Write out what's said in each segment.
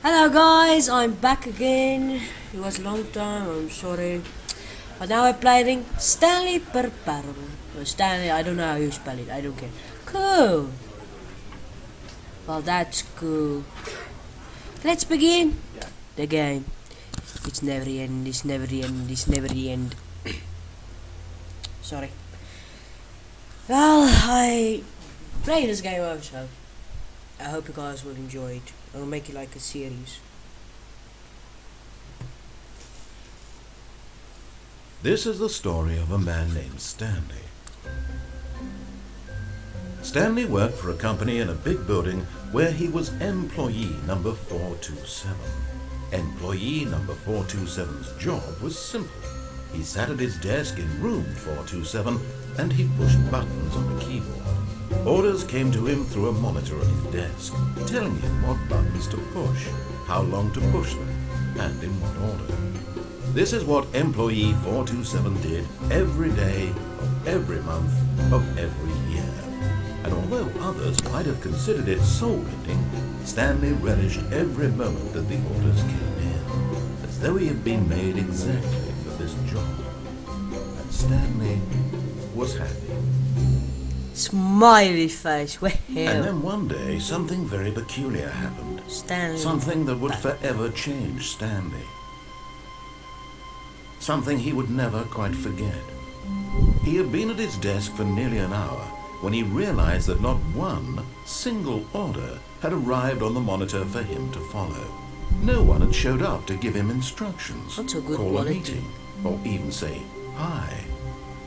Hello guys, I'm back again. It was a long time, I'm sorry. But now I'm playing Stanley per barrel. Stanley, I don't know how you spell it, I don't care. Cool. Well, that's cool. Let's begin the game. It's never the end, it's never the end, it's never the end. Sorry. Well, I play this game also. I hope you guys will enjoy it. I'll make it like a series. This is the story of a man named Stanley. Stanley worked for a company in a big building where he was employee number 427. Employee number 427's job was simple. He sat at his desk in room 427 and he pushed buttons on the keyboard. Orders came to him through a monitor on his desk, telling him what buttons to push, how long to push them, and in what order. This is what employee 427 did every day of every month of every year. And although others might have considered it soul-ending, Stanley relished every moment that the orders came in, as though he had been made exactly for this job. And Stanley was happy. Smiley face, well. And then one day, something very peculiar happened. Stanley. Something that would forever change Stanley. Something he would never quite forget. He had been at his desk for nearly an hour when he realized that not one single order had arrived on the monitor for him to follow. No one had showed up to give him instructions, That's a good call quality. a meeting, or even say hi.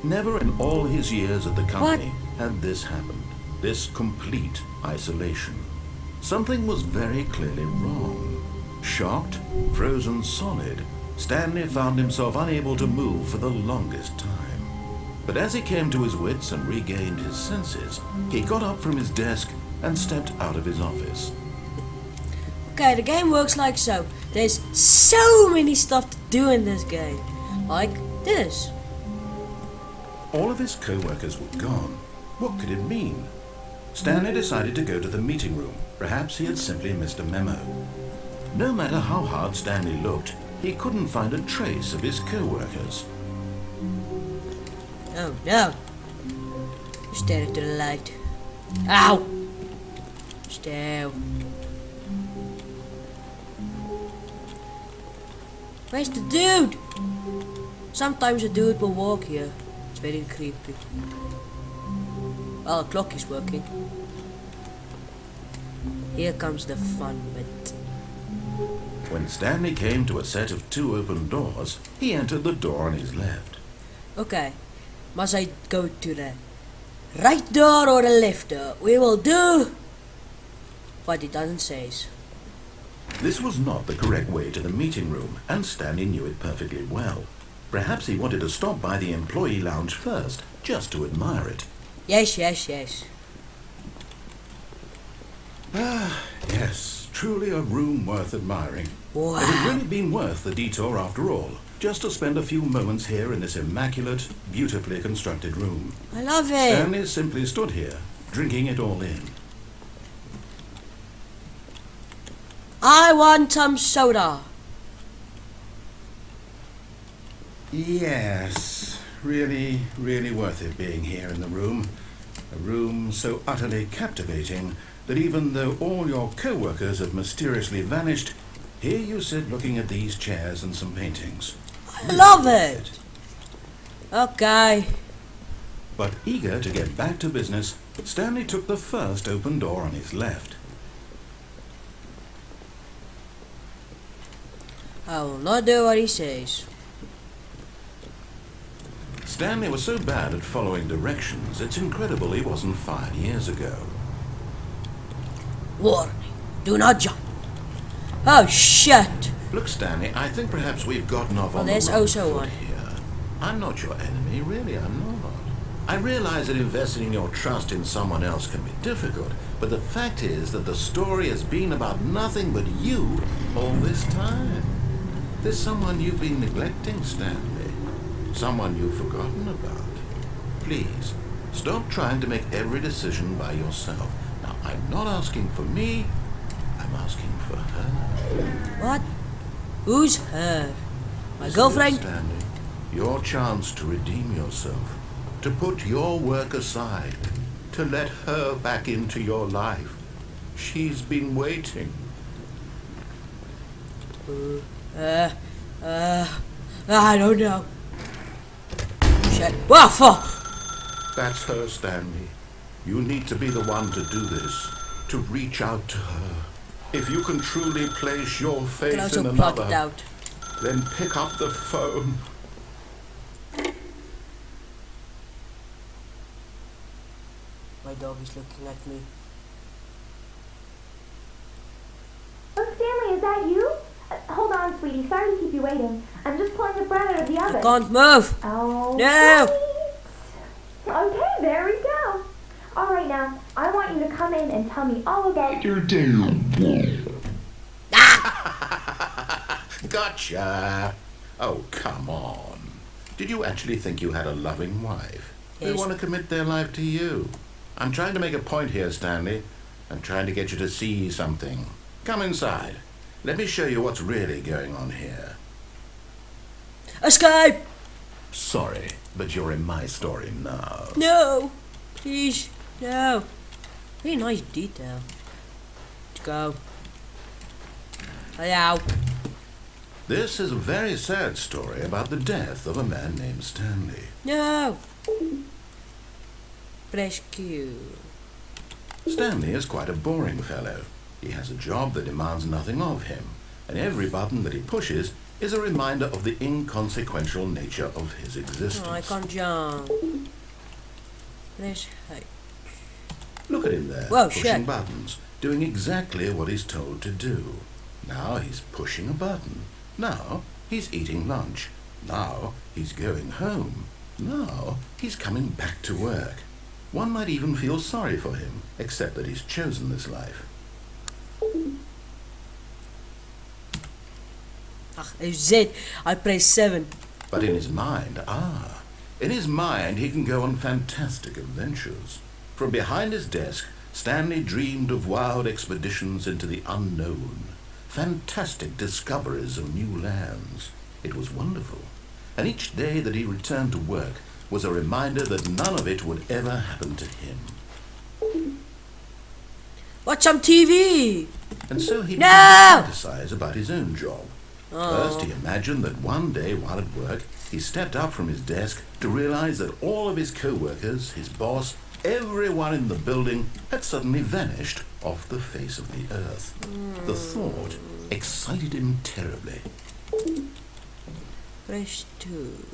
Never in all his years at the company had this happened, this complete isolation. Something was very clearly wrong. Shocked, frozen solid, Stanley found himself unable to move for the longest time. But as he came to his wits and regained his senses, he got up from his desk and stepped out of his office. Okay, the game works like so. There's so many stuff to do in this game. Like this. All of his co-workers were gone. What could it mean? Stanley decided to go to the meeting room. Perhaps he had simply missed a memo. No matter how hard Stanley looked, he couldn't find a trace of his co-workers. Oh no. Stare into the light. Ow! Stare. Where's the dude? Sometimes a dude will walk here. It's very creepy. Well, the clock is working. Here comes the fun bit. When Stanley came to a set of 2 open doors, he entered the door on his left. Okay, must I go to the right door or the left door? We will do what it doesn't say. This was not the correct way to the meeting room, and Stanley knew it perfectly well. Perhaps he wanted to stop by the employee lounge first, just to admire it. Yes, yes, yes. Yes, truly a room worth admiring. Wow. It had really been worth the detour after all, just to spend a few moments here in this immaculate, beautifully constructed room. I love it. Stanley simply stood here, drinking it all in. I want some soda. Yes, really, really worth it being here in the room. A room so utterly captivating that even though all your co-workers have mysteriously vanished, here you sit looking at these chairs and some paintings. I love it. Okay. But eager to get back to business, Stanley took the first open door on his left. I will not do what he says. Stanley was so bad at following directions, it's incredible he wasn't fired years ago. Warning, do not jump. Oh shit. Look, Stanley, I think perhaps we've gotten off on the there's wrong also foot one. here. I'm not your enemy, really, I'm not. I realize that investing your trust in someone else can be difficult, but the fact is that the story has been about nothing but you all this time. There's someone you've been neglecting, Stanley. Someone you've forgotten about. Please, stop trying to make every decision by yourself. Now, I'm not asking for me, I'm asking for her. What? Who's her? My This girlfriend? is, Stanley, your chance to redeem yourself, to put your work aside, to let her back into your life. She's been waiting. I don't know. Shit. What fuck? That's her, Stanley. You need to be the one to do this, to reach out to her. If you can truly place your Can faith also in plot it another, out. then pick up the phone. My dog is looking at me. Oh, Stanley, is that you? Hold on, sweetie. Sorry to keep you waiting. I'm just pulling the bread out of the oven. I can't move. Oh, No. sweet. Okay, there we go. All right, now, I want you to come in and tell me all about your day. Gotcha. Oh, come on. Did you actually think you had a loving wife? They Yes. want to commit their life to you. I'm trying to make a point here, Stanley. I'm trying to get you to see something. Come inside. Let me show you what's really going on here. Escape! Sorry, but you're in my story now. No! Please, no. Very nice detail. Let's go. Hello. This is a very sad story about the death of a man named Stanley. No! Press Q. Stanley is quite a boring fellow. He has a job that demands nothing of him, and every button that he pushes is a reminder of the inconsequential nature of his existence. Oh, I can't jump. Press H. Look at him there, Whoa, pushing shit. buttons, doing exactly what he's told to do. Now he's pushing a button. Now he's eating lunch. Now he's going home. Now he's coming back to work. One might even feel sorry for him, except that he's chosen this life. Z. I press 7. But in his mind, he can go on fantastic adventures. From behind his desk, Stanley dreamed of wild expeditions into the unknown, fantastic discoveries of new lands. It was wonderful, and each day that he returned to work was a reminder that none of it would ever happen to him. Watch some TV! And so he No! began to fantasize about his own job. Oh. First, he imagined that one day while at work, he stepped up from his desk to realize that all of his co-workers, his boss, everyone in the building had suddenly vanished off the face of the earth. The thought excited him terribly. Press 2.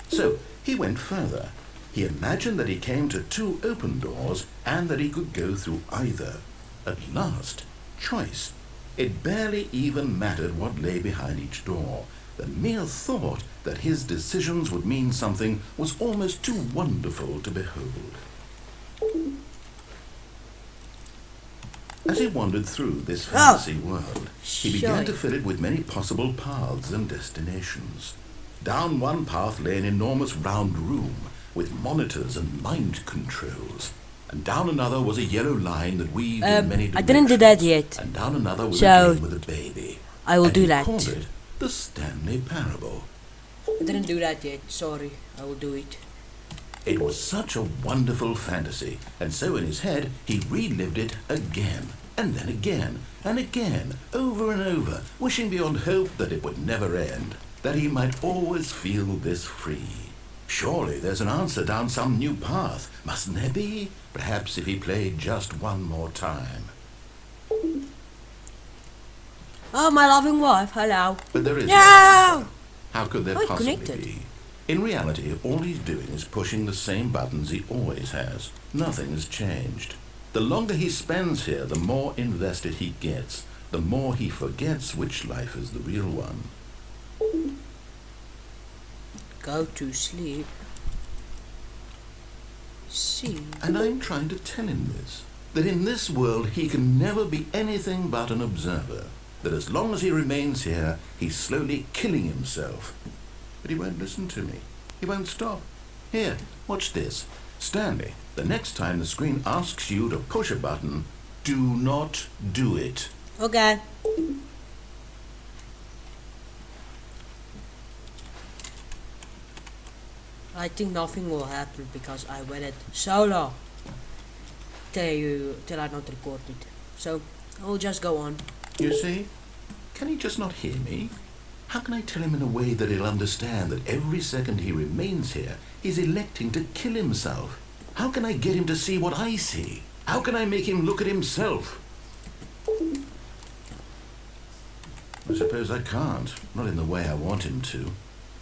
So he went further. He imagined that he came to 2 open doors and that he could go through either. At last, choice. It barely even mattered what lay behind each door. The mere thought that his decisions would mean something was almost too wonderful to behold. As he wandered through this fantasy world, he began to fill it with many possible paths and destinations. Down one path lay an enormous round room with monitors and mind controls. And down another was a yellow line that weaved in many directions. I didn't do that yet. And down another was So, a game with a baby. I will And do he that. called it the Stanley Parable. I didn't do that yet. Sorry. I will do it. It was such a wonderful fantasy, and so in his head he relived it again, and then again, and again, over and over, wishing beyond hope that it would never end, that he might always feel this free. Surely there's an answer down some new path, mustn't there be? Perhaps if he played just one more time. Oh, my loving wife. Hello. But there is No! answer. How could there Oh, possibly connected. be? In reality, all he's doing is pushing the same buttons he always has. Nothing has changed. The longer he spends here, the more invested he gets, the more he forgets which life is the real one. Go to sleep. See. And I'm trying to tell him this, that in this world he can never be anything but an observer, that as long as he remains here, he's slowly killing himself. But he won't listen to me. He won't stop. Here, watch this. Stanley, the next time the screen asks you to push a button, Do not do it. Okay. I think nothing will happen because I waited so long till I not recorded. So I'll just go on. You see? Can he just not hear me? How can I tell him in a way that he'll understand that every second he remains here, he's electing to kill himself? How can I get him to see what I see? How can I make him look at himself? I suppose I can't, not in the way I want him to.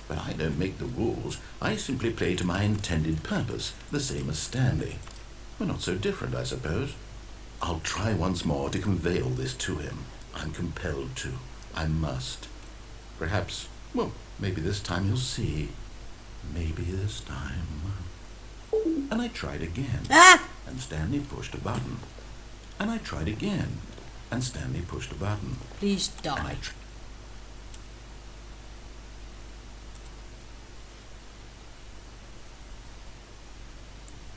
But I don't make the rules. I simply play to my intended purpose, the same as Stanley. We're not so different, I suppose. I'll try once more to convey all this to him. I'm compelled to. I must. Perhaps, well, maybe this time he'll see. Maybe this time. And I tried again. Ah! And Stanley pushed a button. And I tried again. And Stanley pushed a button. Please And die.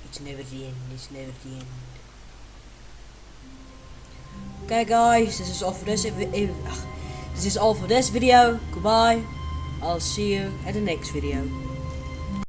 It's never the end. It's never the end. Okay, guys, this is all for this. This is all for this video. Goodbye. I'll see you at the next video.